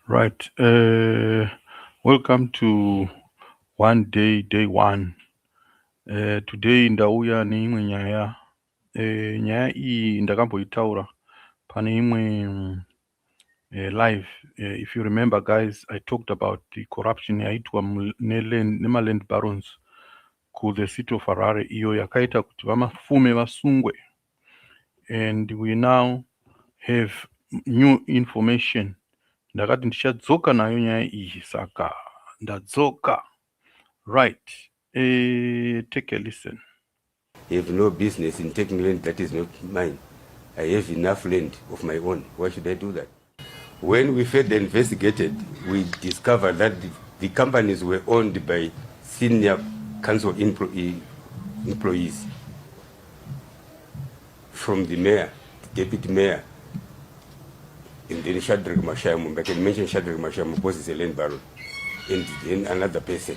Right. Welcome to day one. Today ndauya neimwe nyaya. Nyaya iyi ndakamboitaura pane imwe live. If you remember, guys, I talked about the corruption yaitwa nemaland barons the city of Harare, iyo yakaita kuti vamafume vasungwe. And we now have new information. Ndakati ndichadzoka nayo nyaya iyi, saka ndadzoka. Right. Take a listen. I have no business in taking land that is not mine. I have enough land of my own. Why should I do that? When we further investigated, we discovered that the companies were owned by senior council employees, from the mayor, the deputy mayor, and then Mashayamombe. I can mention Mashayamombe because he's a land baron, and then another person.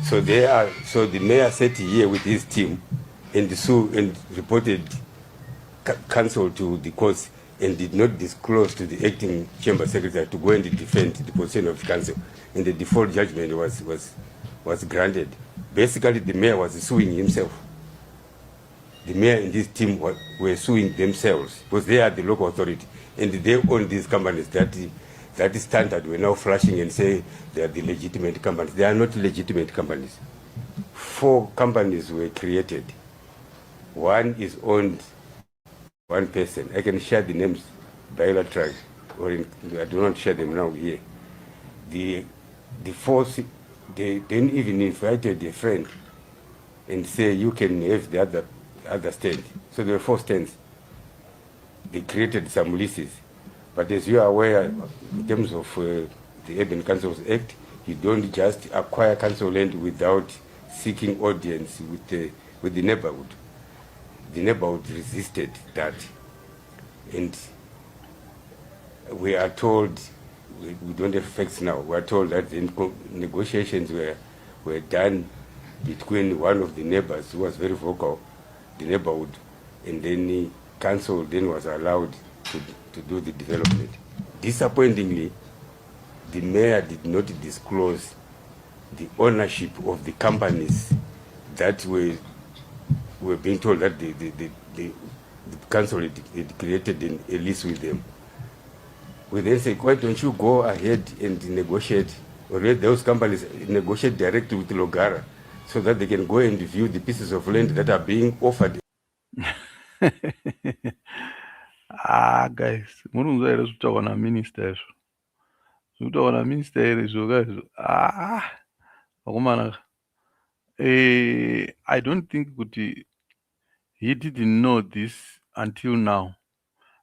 So the mayor sat here with his team and reported council to the courts and did not disclose to the acting chamber secretary to go and defend the position of the council, and the default judgment was granted. Basically, the mayor was suing himself. The mayor and his team were suing themselves because they are the local authority and they own these companies that is standard. We're now flashing and say they are the legitimate companies. They are not legitimate companies. 4 companies were created. One is owned one person. I can share the names bilaterally, I do not share them now here. The 4th, they didn't even invited a friend and say you can have the other stand. So there were 4 stands. They created some leases. But as you are aware, in terms of the Urban Councils Act, you don't just acquire council land without seeking audience with the neighborhood. The neighborhood resisted that. And we are told, we don't have facts now, we are told that the negotiations were done between one of the neighbors who was very vocal, the neighborhood, and then the council then was allowed to do the development. Disappointingly, the mayor did not disclose the ownership of the companies that were being told that the council had created a lease with them. We then said, why don't you go ahead and negotiate, or let those companies negotiate directly with Logara so that they can go and view the pieces of land that are being offered. Guys, mununzwa here zvitaurwa naminista izvo. Zvitaurwa naminista here izvo guys. Vakomana. I don't think kuti he didn't know this until now.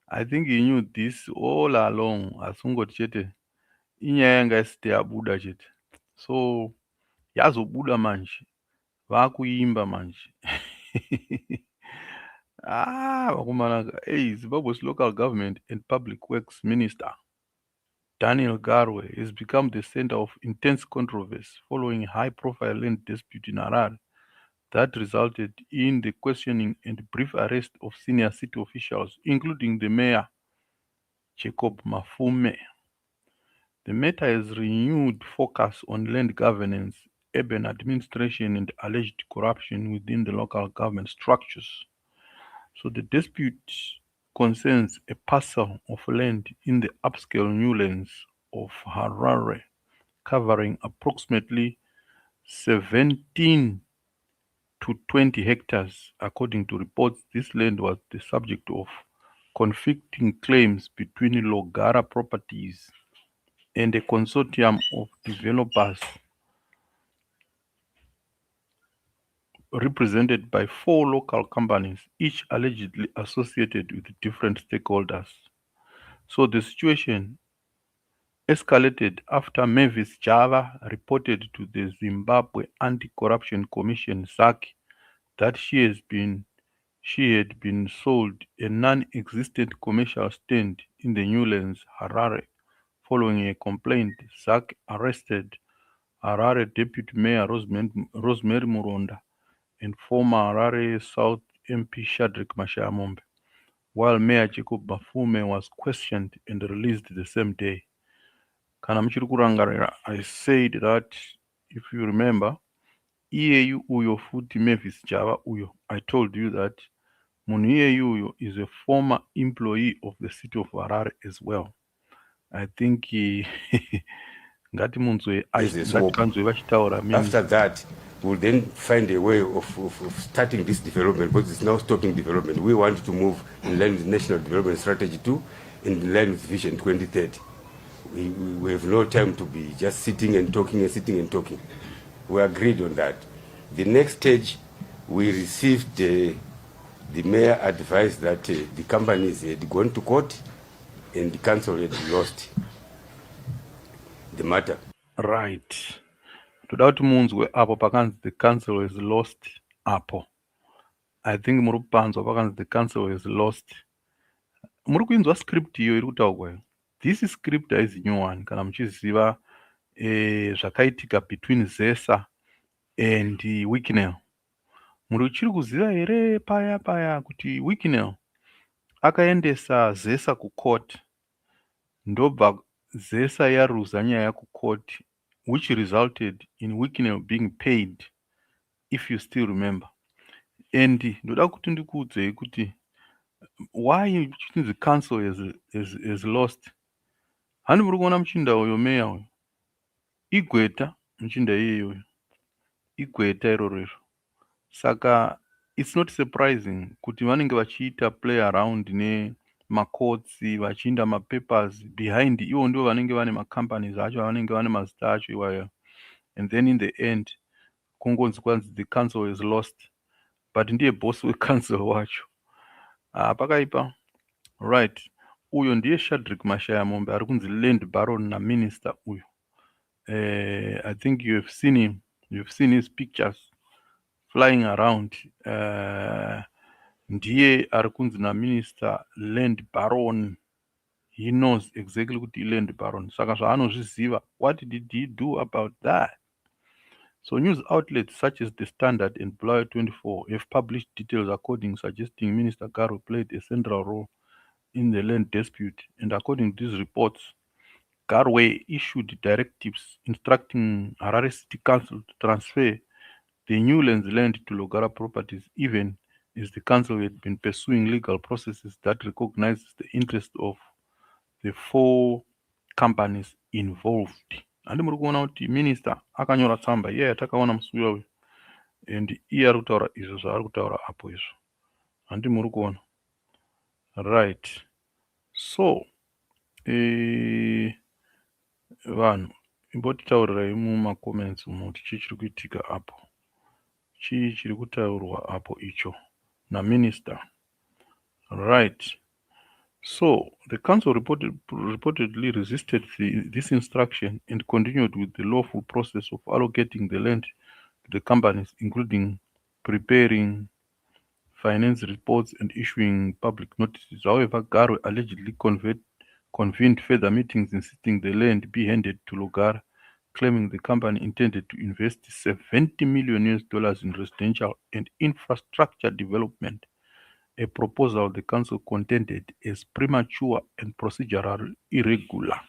I think he knew this all along. Asungoti chete inyaya yanga isati yabuda chete. So yazobuda manje. Vakuimba manje. Vakomana. Zimbabwe's local government and public works minister Daniel Garwe has become the center of intense controversy following a high-profile land dispute in Harare that resulted in the questioning and brief arrest of senior city officials, including the mayor, Jacob Mafume. The matter has renewed focus on land governance, urban administration, and alleged corruption within the local government structures. So the dispute concerns a parcel of land in the upscale Newlands of Harare, covering approximately 17 to 20 hectares. According to reports, this land was the subject of conflicting claims between Logara Properties and a consortium of developers represented by 4 local companies, each allegedly associated with different stakeholders. So the situation escalated after Mavis Java reported to the Zimbabwe Anti-Corruption Commission ZACC that she had been sold a non-existent commercial stand in the Newlands, Harare. Following a complaint, ZACC arrested Harare Deputy Mayor Rosemary Muronda and former Harare South MP Mashayamombe, while Mayor Jacob Mafume was questioned and released the same day. kana muchiri kurangarira, I said that if you remember, iyeyu uyo futi Mavis Java uyo, I told you that munhu iyeyu uyo is a former employee of the city of Harare as well. I think ngatikanzwe vachitaura after that we'll then find a way of starting this development, because it's now stopping development. We want to move in line with National Development Strategy 2, in line with Vision 2030. We have no time to be just sitting and talking and sitting and talking. We agreed on that. The next stage, we received the mayor advised that the companies had gone to court and the council had lost the matter. Right. Toda kuti munzwe apo pakanzi the council has lost apo. I think muri kupanzwa pakanzi the council has lost. Muri kuinzwa script iyo iri kutaurwa iyo. This script haizi nyowani kana muchiziva zvakaitika between ZESA and Wicknell. Muri uchiri kuziva here paya kuti Wicknell akaendesa ZESA kucourt, ndobva ZESA yaruza nyaya kucourt, which resulted in Wicknell being paid, if you still remember. And ndoda kuti ndikuudzei kuti why the council has lost. Hani muri kuona muchinda uyo meya uyo igweta, muchinda iyeyo igweta iroro. Saka it's not surprising kuti vanenge vachiita play around nemacourts, vachiinda mapapers behind. Ivo ndio vanenge vane macompanies acho, vanenge vane mazita acho iwayo. And then in the end kungonzi kwanzi the council has lost, but ndiye boss wecouncil wacho. Pakaipa. Right. Uyo ndiye Shadrack Mashayamombe ari kunzi land baron na minister uyo. I think you have seen him. You've seen his pictures flying around. Ndiye ari kunzi na minister land baron. He knows exactly kuti land baron. Saka zvaanozviziva. What did he do about that? So news outlets such as The Standard and Bulawayo 24 have published details according suggesting Minister Garwe played a central role in the land dispute. And according to these reports, Garwe issued directives instructing Harare City Council to transfer the Newlands land to Logara Properties, even as the council had been pursuing legal processes that recognizes the interest of the 4 companies involved. Handi muri kuona kuti minister akanyora tsamba iye yatakaona musi uyo, and iye ari kutaura izvo zvaari kutaura apo izvo. Handi muri kuona. Right. So vanhu imbotitaurirai mumacomments umo kuti chii chiri kuitika apo, chii chiri kutaurwa apo icho naminister. Right. So the council reportedly resisted this instruction and continued with the lawful process of allocating the land to the companies, including preparing finance reports and issuing public notices. However, Garwe allegedly convened further meetings insisting the land be handed to Logara, claiming the company intended to invest $70 million in residential and infrastructure development, a proposal the council contended as premature and procedural irregular.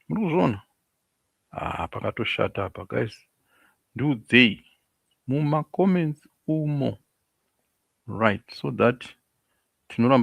Muruzona? Pakatoshata apa, guys. Do they? Muma comments umo. Right, so that tinoramba